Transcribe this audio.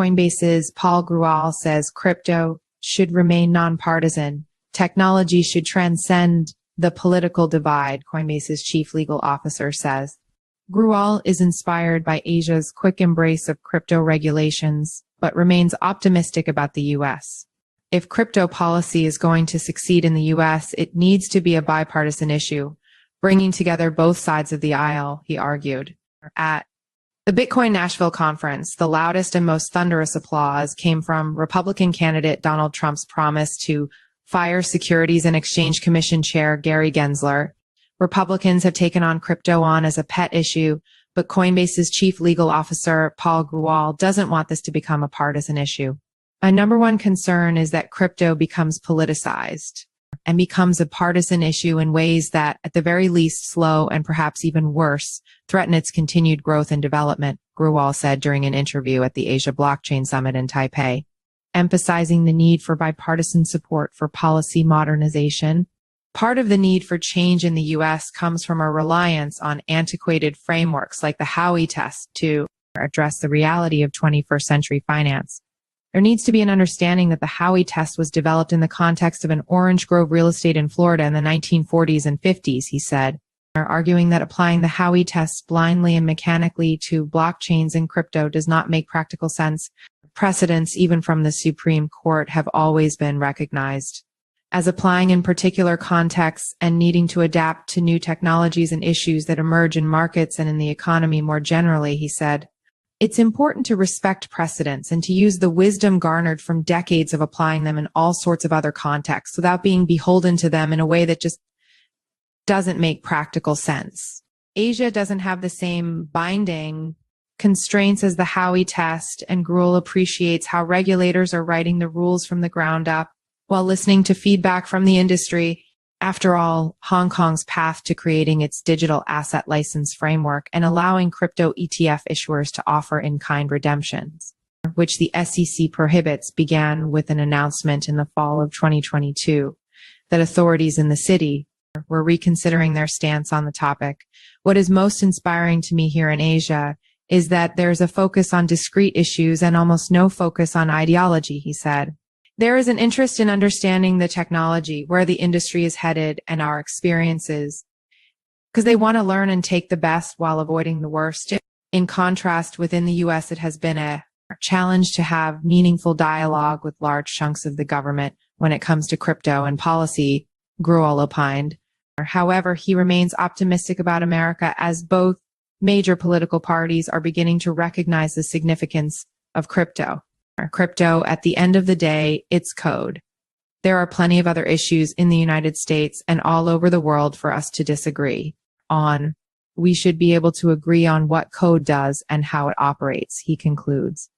Coinbase's Paul Grewal says crypto should remain nonpartisan. Technology should transcend the political divide, Coinbase's chief legal officer says. Grewal is inspired by Asia's quick embrace of crypto regulations, but remains optimistic about the U.S. If crypto policy is going to succeed in the U.S., it needs to be a bipartisan issue, bringing together both sides of the aisle, he argued. At the Bitcoin Nashville Conference, the loudest and most thunderous applause came from Republican candidate Donald Trump's promise to fire Securities and Exchange Commission Chair Gary Gensler. Republicans have taken on crypto as a pet issue, but Coinbase's chief legal officer, Paul Grewal, doesn't want this to become a partisan issue. A number one concern is that crypto becomes politicized and becomes a partisan issue in ways that, at the very least, slow and perhaps even worse, threaten its continued growth and development, Grewal said during an interview at the Asia Blockchain Summit in Taipei, emphasizing the need for bipartisan support for policy modernization. Part of the need for change in the U.S. comes from a reliance on antiquated frameworks like the Howey test to address the reality of 21st century finance. There needs to be an understanding that the Howey test was developed in the context of an orange grove real estate in Florida in the 1940s and 50s, he said, arguing that applying the Howey test blindly and mechanically to blockchains and crypto does not make practical sense. Precedents, even from the Supreme Court, have always been recognized as applying in particular contexts and needing to adapt to new technologies and issues that emerge in markets and in the economy more generally, he said. It's important to respect precedents and to use the wisdom garnered from decades of applying them in all sorts of other contexts without being beholden to them in a way that just doesn't make practical sense. Asia doesn't have the same binding constraints as the Howey test, and Grewal appreciates how regulators are writing the rules from the ground up while listening to feedback from the industry. After all, Hong Kong's path to creating its digital asset license framework and allowing crypto ETF issuers to offer in-kind redemptions, which the SEC prohibits, began with an announcement in the fall of 2022 that authorities in the city were reconsidering their stance on the topic. What is most inspiring to me here in Asia is that there's a focus on discrete issues and almost no focus on ideology, he said. There is an interest in understanding the technology, where the industry is headed, and our experiences, because they want to learn and take the best while avoiding the worst. In contrast, within the U.S., it has been a challenge to have meaningful dialogue with large chunks of the government when it comes to crypto and policy, Grewal opined. However, he remains optimistic about America as both major political parties are beginning to recognize the significance of crypto. Crypto, at the end of the day, it's code. There are plenty of other issues in the United States and all over the world for us to disagree on. We should be able to agree on what code does and how it operates, he concludes.